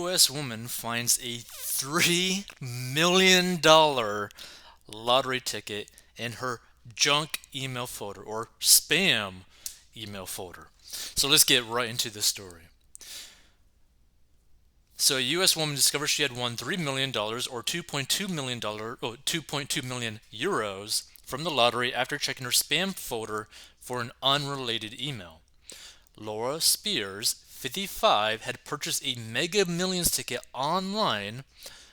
U.S. woman finds a $3 million lottery ticket in her junk email folder or spam email folder. So let's get right into the story. So a U.S. woman discovered she had won $3 million or $2.2 million euros from the lottery after checking her spam folder for an unrelated email. Laura Spears, 55, had purchased a Mega Millions ticket online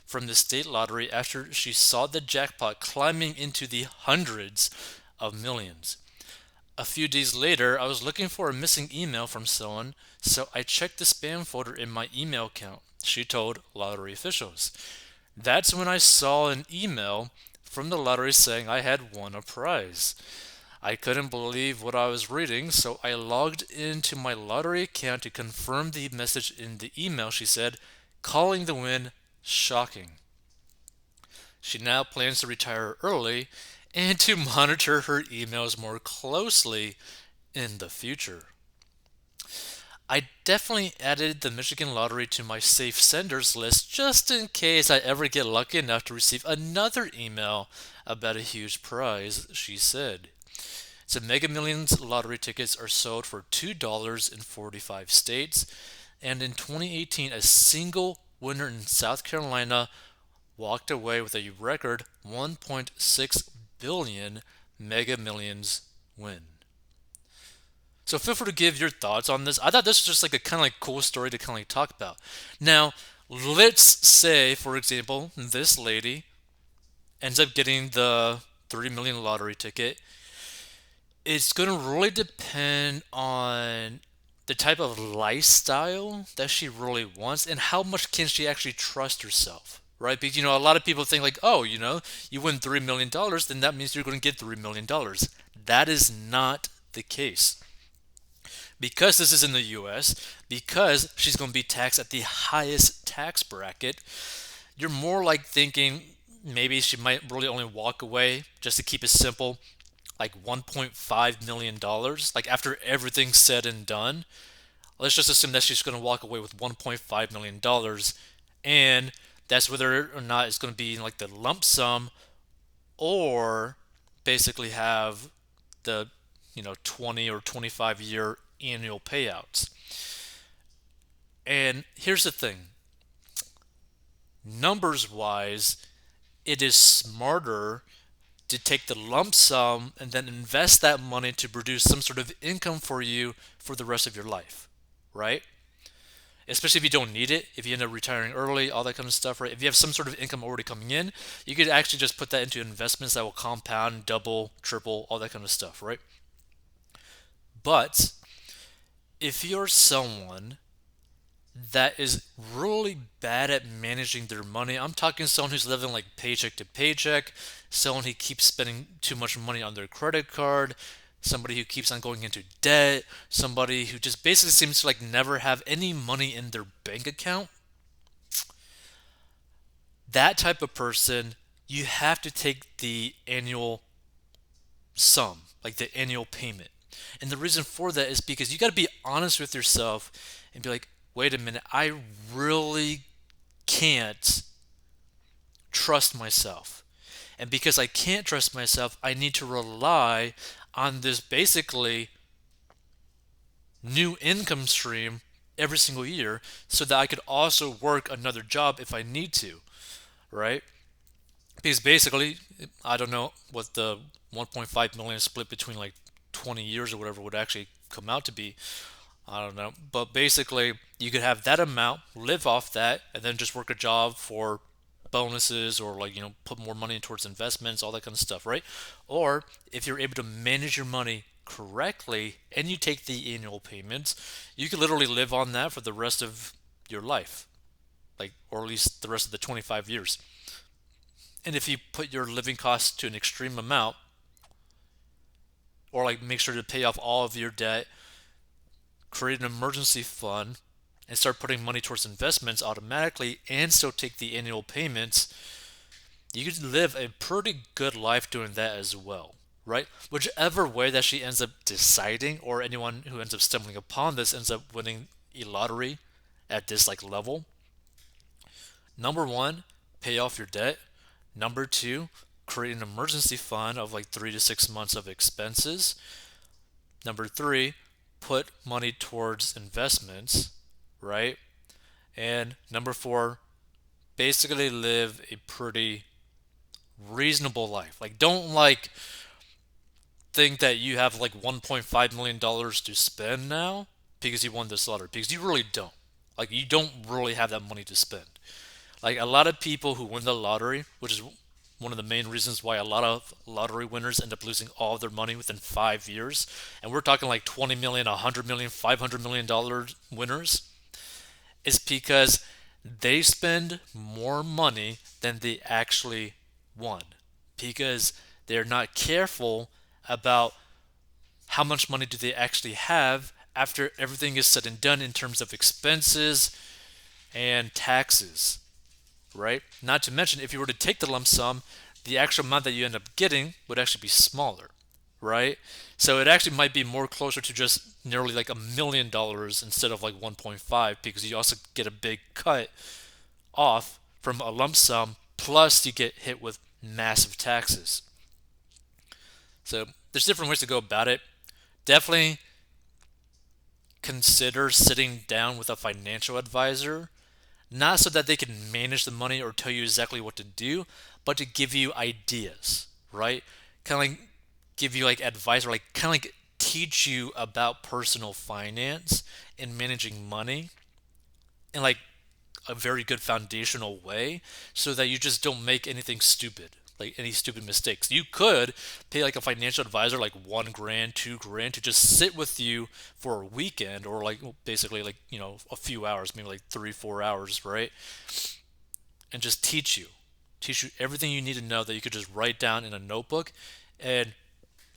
from the state lottery after she saw the jackpot climbing into the hundreds of millions. A few days later, I was looking for a missing email from someone, so I checked the spam folder in my email account, she told lottery officials. That's when I saw an email from the lottery saying I had won a prize. I couldn't believe what I was reading, so I logged into my lottery account to confirm the message in the email, she said, calling the win shocking. She now plans to retire early and to monitor her emails more closely in the future. I definitely added the Michigan Lottery to my safe senders list just in case I ever get lucky enough to receive another email about a huge prize, she said. So Mega Millions lottery tickets are sold for $2 in 45 states, and in 2018 a single winner in South Carolina walked away with a record 1.6 billion Mega Millions win. So feel free to give your thoughts on this. I thought this was just like a kind of like cool story to kind of like talk about. Now, let's say, for example, this lady ends up getting the 3 million lottery ticket. It's going to really depend on the type of lifestyle that she really wants and how much can she actually trust herself, right? Because a lot of people think like, oh, you win $3 million, then that means you're going to get $3 million. That is not the case. Because this is in the US, because she's going to be taxed at the highest tax bracket, you're more like thinking maybe she might really only walk away, just to keep it simple, like $1.5 million. Like after everything's said and done, let's just assume that she's going to walk away with $1.5 million. And that's whether or not it's going to be like the lump sum or basically have the 20 or 25-year annual payouts. And here's the thing, numbers wise, it is smarter to take the lump sum and then invest that money to produce some sort of income for you for the rest of your life, right? Especially if you don't need it, if you end up retiring early, all that kind of stuff, right? If you have some sort of income already coming in, you could actually just put that into investments that will compound, double, triple, all that kind of stuff, right? But if you're someone that is really bad at managing their money, I'm talking someone who's living like paycheck to paycheck, someone who keeps spending too much money on their credit card, somebody who keeps on going into debt, somebody who just basically seems to like never have any money in their bank account, that type of person, you have to take the annual sum, like the annual payment. And the reason for that is because you got to be honest with yourself and be like, wait a minute, I really can't trust myself. And because I can't trust myself, I need to rely on this basically new income stream every single year so that I could also work another job if I need to, right? Because basically, I don't know what the 1.5 million split between like 20 years or whatever would actually come out to be. I don't know. But basically, you could have that amount, live off that, and then just work a job for bonuses or like, put more money towards investments, all that kind of stuff, right? Or if you're able to manage your money correctly and you take the annual payments, you could literally live on that for the rest of your life, like, or at least the rest of the 25 years. And if you put your living costs to an extreme amount, or like make sure to pay off all of your debt, create an emergency fund, and start putting money towards investments automatically and still take the annual payments, you could live a pretty good life doing that as well, right? Whichever way that she ends up deciding, or anyone who ends up stumbling upon this ends up winning a lottery at this like level, Number one, pay off your debt. Number two, create an emergency fund of like 3 to 6 months of expenses. Number three, put money towards investments, right? And number four, basically live a pretty reasonable life. Like, don't like think that you have like $1.5 million to spend now because you won this lottery, because you really don't. Like, you don't really have that money to spend. Like, a lot of people who win the lottery, which is one of the main reasons why a lot of lottery winners end up losing all of their money within 5 years. And we're talking like 20 million, 100 million, $500 million winners, is because they spend more money than they actually won. Because they're not careful about how much money do they actually have after everything is said and done in terms of expenses and taxes, right? Not to mention, if you were to take the lump sum, the actual amount that you end up getting would actually be smaller, right? So it actually might be more closer to just nearly like $1 million instead of like 1.5, because you also get a big cut off from a lump sum, plus you get hit with massive taxes. So there's different ways to go about it. Definitely consider sitting down with a financial advisor, not so that they can manage the money or tell you exactly what to do, but to give you ideas, right? Kind of like give you like advice, or like kind of like teach you about personal finance and managing money in like a very good foundational way, so that you just don't make anything stupid, like any stupid mistakes. You could pay like a financial advisor like 1 grand, 2 grand to just sit with you for a weekend, or like basically like, a few hours, maybe like 3, 4 hours, right? And just teach you everything you need to know that you could just write down in a notebook and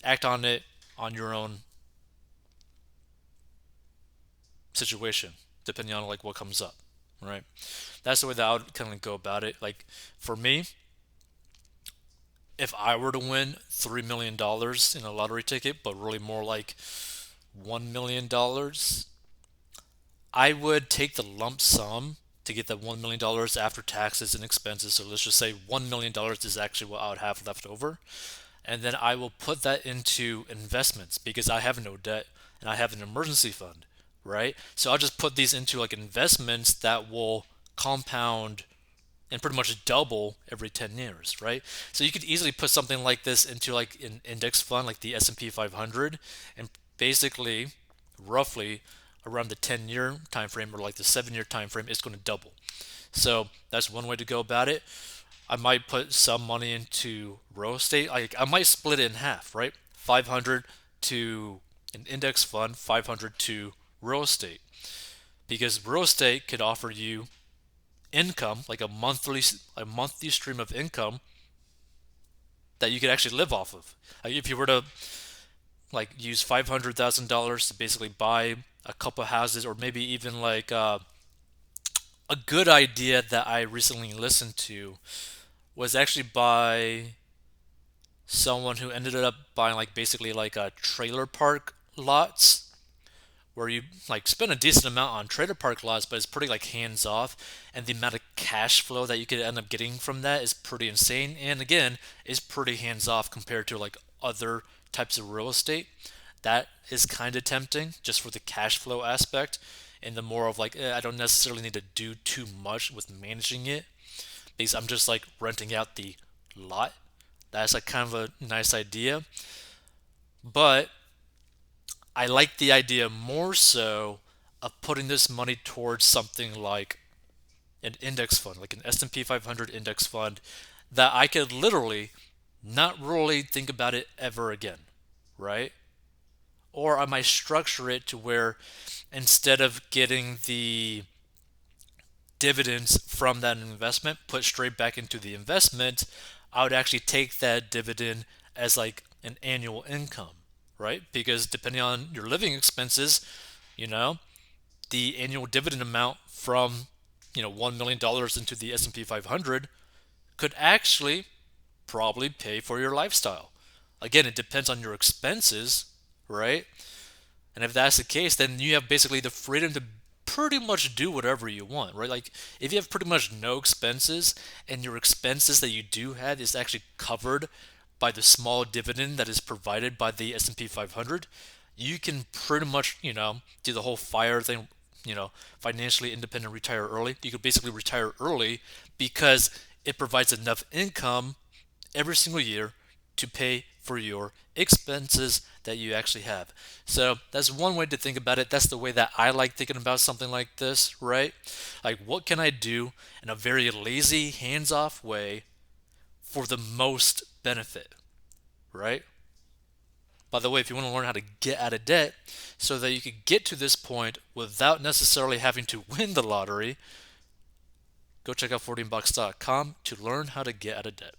act on it on your own situation, depending on like what comes up, right? That's the way that I would kind of go about it. Like, for me, if I were to win $3 million in a lottery ticket, but really more like $1 million, I would take the lump sum to get that $1 million after taxes and expenses. So let's just say $1 million is actually what I would have left over. And then I will put that into investments because I have no debt and I have an emergency fund, right? So I'll just put these into like investments that will compound and pretty much double every 10 years, right? So you could easily put something like this into like an index fund like the S&P 500, and basically roughly around the 10-year time frame, or like the 7-year time frame, it's going to double. So that's one way to go about it. I might put some money into real estate. I might split it in half, right? 500 to an index fund, 500 to real estate, because real estate could offer you income, like a monthly stream of income that you could actually live off of. Like, if you were to like use $500,000 to basically buy a couple houses, or maybe even like a good idea that I recently listened to was actually by someone who ended up buying like basically like a trailer park lots, where you like spend a decent amount on trailer park lots, but it's pretty like hands off, and the amount of cash flow that you could end up getting from that is pretty insane. And again, is pretty hands off compared to like other types of real estate. That is kind of tempting just for the cash flow aspect, and the more of like, I don't necessarily need to do too much with managing it because I'm just like renting out the lot. That's like kind of a nice idea, but I like the idea more so of putting this money towards something like an index fund, like an S&P 500 index fund, that I could literally not really think about it ever again, right? Or I might structure it to where, instead of getting the dividends from that investment put straight back into the investment, I would actually take that dividend as like an annual income, right? Because depending on your living expenses, you know, the annual dividend amount from, $1 million into the S&P 500 could actually probably pay for your lifestyle. Again, it depends on your expenses, right? And if that's the case, then you have basically the freedom to pretty much do whatever you want, right? Like if you have pretty much no expenses and your expenses that you do have is actually covered by the small dividend that is provided by the S&P 500, you can pretty much, do the whole FIRE thing, financially independent, retire early. You could basically retire early because it provides enough income every single year to pay for your expenses that you actually have. So that's one way to think about it. That's the way that I like thinking about something like this, right? Like, what can I do in a very lazy, hands off way for the most benefit, right? By the way, if you want to learn how to get out of debt so that you could get to this point without necessarily having to win the lottery, go check out 14bucks.com to learn how to get out of debt.